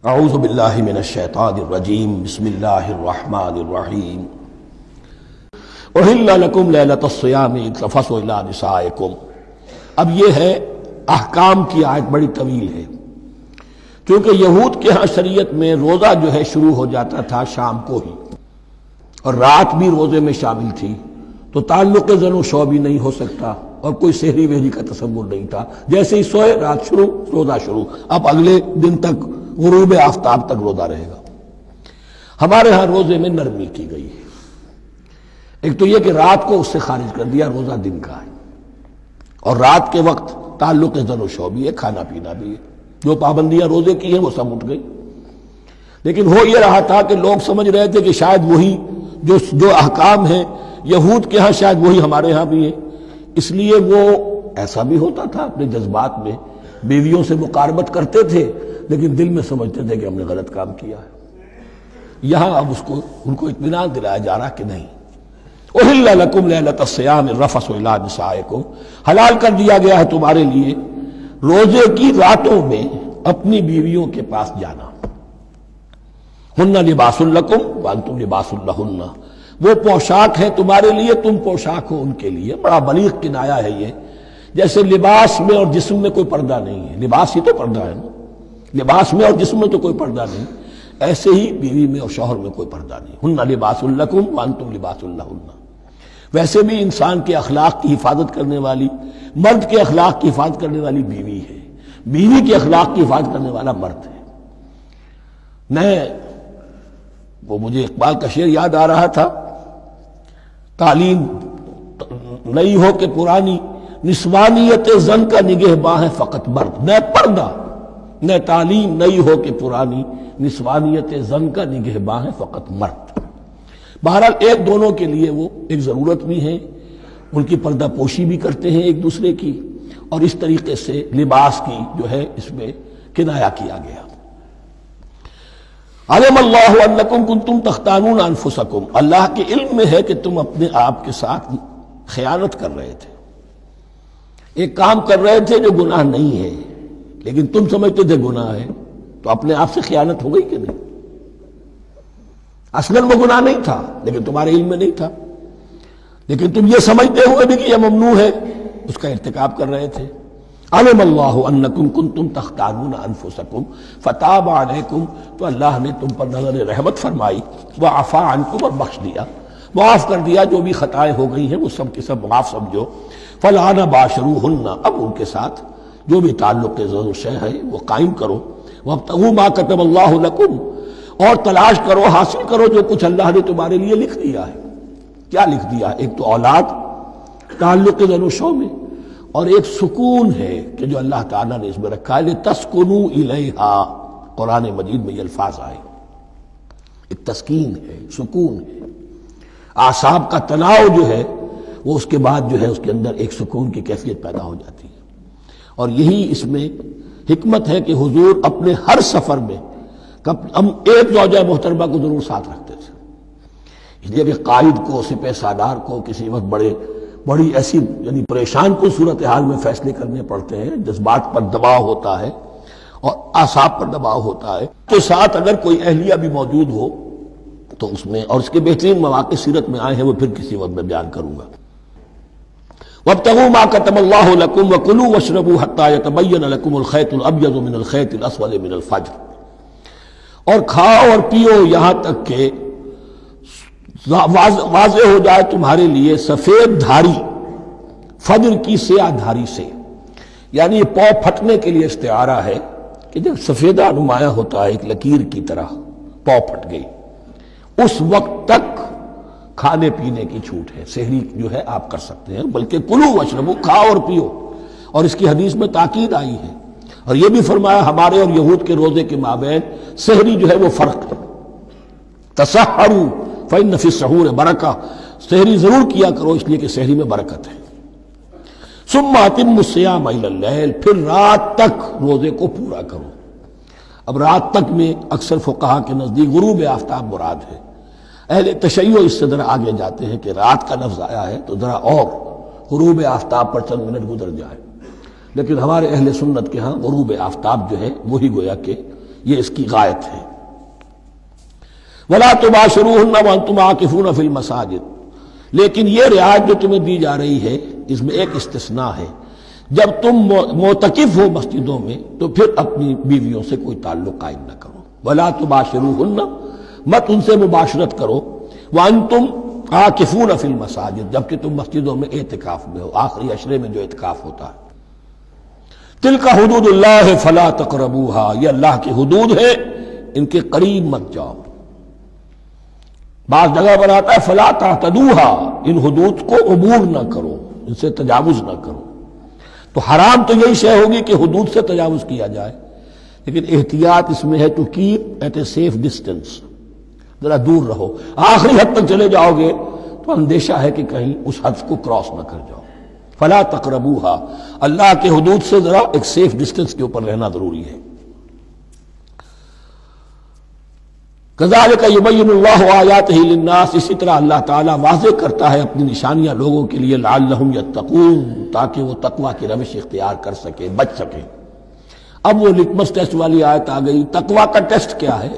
اعوذ باللہ من الشیطان الرجیم بسم اللہ الرحمن الرحیم احل لکم لیلۃ الصیام الرفث الی نسائکم۔ اب یہ ہے احکام کی آیت، بڑی طویل ہے، کیونکہ یہود کے ہاں شریعت میں روزہ جو ہے شروع ہو جاتا تھا شام کو ہی، اور رات بھی روزے میں شامل تھی، تو تعلق زن و شو بھی نہیں ہو سکتا، اور کوئی سحری وحری کا تصور نہیں تھا۔ جیسے ہی سوئے رات شروع، روزہ شروع، اب اگلے دن تک غروب آفتاب تک روزہ رہے گا۔ ہمارے ہاں روزے میں نرمی کی گئی ہے، ایک تو یہ کہ رات کو اس سے خارج کر دیا، روزہ دن کا ہے، اور رات کے وقت تعلق زن و شو بھی ہے، کھانا پینا بھی ہے، جو پابندیاں روزے کی ہیں وہ سب اٹھ گئی۔ لیکن ہو یہ رہا تھا کہ لوگ سمجھ رہے تھے کہ شاید وہی جو احکام ہیں یہود کے ہاں شاید وہی ہمارے ہاں بھی ہے، اس لیے وہ ایسا بھی ہوتا تھا، اپنے جذبات میں بیویوں سے مقاربت کرتے تھے، لیکن دل میں سمجھتے تھے کہ ہم نے غلط کام کیا ہے۔ یہاں اب ان کو اطمینان دلایا جا رہا کہ نہیں، احل لکم لیلۃ الصیام الرفث الی نسائکم، حلال کر دیا گیا ہے تمہارے لیے روزے کی راتوں میں اپنی بیویوں کے پاس جانا۔ ہن لباس لکم وانتم لباس لہن، وہ پوشاک ہے تمہارے لیے، تم پوشاک ہو ان کے لیے۔ بڑا بلیغ کنایا ہے یہ، جیسے لباس میں اور جسم میں کوئی پردہ نہیں ہے، لباس ہی تو پردہ ہے نا، لباس میں اور جسم میں تو کوئی پردہ نہیں، ایسے ہی بیوی میں اور شوہر میں کوئی پردہ نہیں۔ ہن لباس لکم وانتم لباس لہن۔ ویسے بھی انسان کے اخلاق کی حفاظت کرنے والی، مرد کے اخلاق کی حفاظت کرنے والی بیوی ہے، بیوی کے اخلاق کی حفاظت کرنے والا مرد ہے۔ وہ مجھے اقبال کا شعر یاد آ رہا تھا، تعلیم نئی ہو کہ پرانی، نسوانیت زن کا نگہباں ہے فقط مرد۔ نہ پردہ نہ تعلیم نئی ہو کہ پرانی، نسوانیت زن کا نگہباں ہے فقط مرد۔ بہرحال ایک دونوں کے لیے وہ ایک ضرورت بھی ہے، ان کی پردہ پوشی بھی کرتے ہیں ایک دوسرے کی، اور اس طریقے سے لباس کی جو ہے اس میں کنایا کیا گیا۔ علم اللہ انکم کنتم تختانون انفسکم، اللہ کے علم میں ہے کہ تم اپنے آپ کے ساتھ خیانت کر رہے تھے، ایک کام کر رہے تھے جو گناہ نہیں ہے، لیکن تم سمجھتے تھے گناہ ہے، تو اپنے آپ سے خیانت ہو گئی کہ نہیں؟ اصلاً وہ گناہ نہیں تھا، لیکن تمہارے علم میں نہیں تھا، لیکن تم یہ سمجھتے ہوئے بھی کہ یہ ممنوع ہے، اس کا ارتکاب کر رہے تھے۔ علم اللہ انکم کنتم تختانون انفسکم فتاب علیکم، تو اللہ نے تم پر نظر رحمت فرمائی، وعفا عنکم، اور بخش دیا، معاف کر دیا، جو بھی خطائیں ہو گئی ہیں وہ سب کے سب معاف سمجھو۔ فالآن باشروہن، اب ان کے ساتھ جو بھی تعلق ضرور شے ہے وہ قائم کرو۔ وابتغوا ما کتب اللہ لکم، اور تلاش کرو، حاصل کرو جو کچھ اللہ نے تمہارے لیے لکھ دیا ہے۔ کیا لکھ دیا؟ ایک تو اولاد تعلق ضرور و شو میں، اور ایک سکون ہے کہ جو اللہ تعالیٰ نے اس میں رکھا ہے، لِتَسْكُنُوا إِلَيْهَا، قرآن مجید میں یہ الفاظ آئے، ایک تسکین ہے، سکون ہے، اعصاب کا تناؤ جو ہے وہ اس کے بعد جو ہے اس کے اندر ایک سکون کی کیفیت پیدا ہو جاتی ہے۔ اور یہی اس میں حکمت ہے کہ حضور اپنے ہر سفر میں ہم ایک زوجہ محترمہ کو ضرور ساتھ رکھتے تھے، اس لیے کہ قائد کو، سپہ سالار کو کسی وقت بڑی ایسی یعنی پریشان کو صورتحال میں فیصلے کرنے پڑتے ہیں، جذبات پر دباؤ ہوتا ہے اور اعصاب پر دباؤ ہوتا ہے، تو ساتھ اگر کوئی اہلیہ بھی موجود ہو تو اس میں، اور اس کے بہترین مواقع سیرت میں آئے ہیں، وہ پھر کسی وقت میں بیان کروں گا۔ وابتغوا ما كتب الله لكم وكلوا واشربوا حتى يتبين لكم الخيط الابيض من الخيط الاسود من الفجر، اور کھاؤ اور پیو یہاں تک کہ واضح ہو جائے تمہارے لیے سفید دھاری فجر کی سیاہ دھاری سے، یعنی یہ پاؤ پھٹنے کے لیے استعارہ ہے کہ جب سفیدہ نمایاں ہوتا ہے ایک لکیر کی طرح، پاؤ پھٹ گئی، اس وقت تک کھانے پینے کی چھوٹ ہے، سحری جو ہے آپ کر سکتے ہیں، بلکہ کلو واشربو، کھاؤ اور پیو، اور اس کی حدیث میں تاکید آئی ہے، اور یہ بھی فرمایا ہمارے اور یہود کے روزے کے مابین سحری جو ہے وہ فرق ہے۔ تسحروا فإن فی السحور برکہ، سحری ضرور کیا کرو اس لیے کہ سحری میں برکت ہے۔ ثم اتموا الصیام الی اللیل، پھر رات تک روزے کو پورا کرو۔ اب رات تک میں اکثر فقہا کے نزدیک غروب آفتاب مراد ہے، اہل تشیع اس سے ذرا آگے جاتے ہیں کہ رات کا لفظ آیا ہے تو ذرا اور غروب آفتاب پر چند منٹ گزر جائے، لیکن ہمارے اہل سنت کے ہاں غروب آفتاب جو ہے وہی گویا کہ یہ اس کی غایت ہے۔ وَلَا تُبَاشِرُوهُنَّ وَأَنْتُمْ عَاكِفُونَ فِي الْمَسَاجِدِ، لیکن یہ رعایت جو تمہیں دی جا رہی ہے اس میں ایک استثناء ہے، جب تم معتکف ہو مسجدوں میں تو پھر اپنی بیویوں سے کوئی تعلق قائم نہ کرو۔ وَلَا تُبَاشِرُوهُنَّ، مت ان سے مباشرت کرو، وَأَنْتُمْ عَاكِفُونَ فِي الْمَسَاجِدِ، جبکہ تم مسجدوں میں اعتکاف میں ہو، آخری عشرے میں جو اعتکاف ہوتا ہے۔ تِلْكَ حُدُودُ اللَّهِ فَلَا تَقْرَبُوهَا، یہ اللہ کی حدود ہے، ان کے قریب مت جاؤ۔ بعض جگہ پر آتا ہے فَلَا تَعْتَدُوهَا، ان حدود کو عبور نہ کرو، ان سے تجاوز نہ کرو۔ تو حرام تو یہی شے ہوگی کہ حدود سے تجاوز کیا جائے، لیکن احتیاط اس میں ہے to keep at a safe distance, ذرا دور رہو۔ آخری حد تک چلے جاؤ گے تو اندیشہ ہے کہ کہیں اس حد کو کراس نہ کر جاؤ۔ فلا تقربوها، اللہ کے حدود سے ذرا ایک سیف ڈسٹینس کے اوپر رہنا ضروری ہے۔ کذالک یبین اللہ آیاتہ للناس، اسی طرح اللہ تعالیٰ واضح کرتا ہے اپنی نشانیاں لوگوں کے لیے، لعلہم یتقون، تاکہ وہ تقوی کی روش اختیار کر سکے، بچ سکے۔ اب وہ لٹمس ٹیسٹ والی آیت آ گئی، تقوی کا ٹیسٹ کیا ہے؟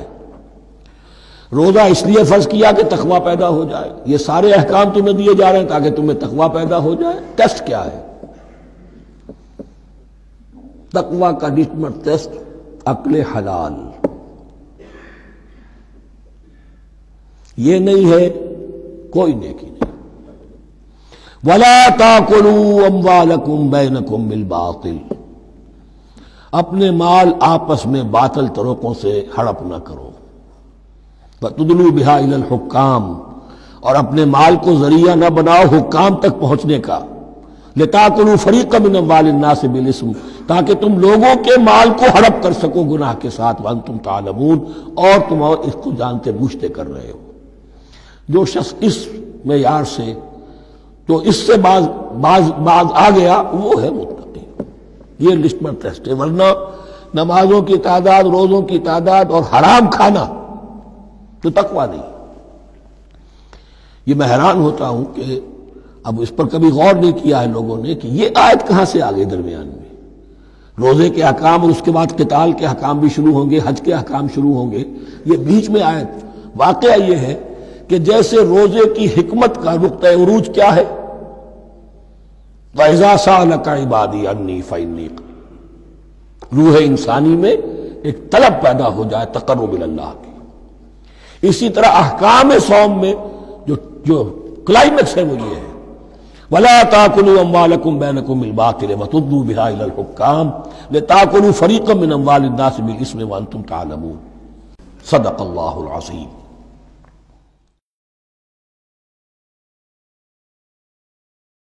روزہ اس لیے فرض کیا کہ تقوی پیدا ہو جائے، یہ سارے احکام تمہیں دیے جا رہے ہیں تاکہ تمہیں تقوی پیدا ہو جائے۔ ٹیسٹ کیا ہے؟ تقوی کا لٹمس ٹیسٹ عقل حلال، یہ نہیں ہے کوئی نیکی نہیں۔ وَلَا تَأْكُلُوا أَمْوَالَكُمْ بَيْنَكُمْ بِالْبَاطِلِ، اپنے مال آپس میں باطل طریقوں سے ہڑپ نہ کرو۔ وَتُدْلُوا بِهَا إِلَى الْحُكَّامِ، اور اپنے مال کو ذریعہ نہ بناؤ حکام تک پہنچنے کا، لِتَأْكُلُوا فَرِيقًا مِنْ أَمْوَالِ النَّاسِ بِالْإِثْمِ، تاکہ تم لوگوں کے مال کو ہڑپ کر سکو گناہ کے ساتھ، وَأَنْتُمْ تَعْلَمُونَ، اور تم اس کو جانتے بوجھتے کر رہے ہو۔ جو شخص اس معیار سے تو اس سے باز آ گیا وہ ہے متقی۔ یہ لسٹمس ٹیسٹ ہے، ورنہ نمازوں کی تعداد، روزوں کی تعداد اور حرام کھانا تو تقویٰ نہیں۔ یہ میں حیران ہوتا ہوں کہ اب اس پر کبھی غور نہیں کیا ہے لوگوں نے کہ یہ آیت کہاں سے آ گئی درمیان میں۔ روزے کے احکام اور اس کے بعد قتال کے احکام بھی شروع ہوں گے، حج کے احکام شروع ہوں گے، یہ بیچ میں آیت۔ واقعہ یہ ہے کہ جیسے روزے کی حکمت کا نقطہ عروج کیا ہے، وَإِذَا سَأَلَكَ عِبَادِي عَنِّي فَإِنِّي قَرِيبٌ، روح انسانی میں ایک طلب پیدا ہو جائے تقرب اللہ کی۔ اسی طرح احکام صوم میں جو کلائمیکس ہے وہ یہ ہے، وَلَا تَأْكُلُوا أَمْوَالَكُمْ بَيْنَكُمْ بِالْبَاطِلِ وَتُدْلُوا بِهَا إِلَى الْحُكَّامِ لِتَأْكُلُوا فَرِيقًا مِنْ أَمْوَالِ النَّاسِ بِالْإِثْمِ وَأَنْتُمْ تَعْلَمُونَ۔ صدق اللہ العظیم۔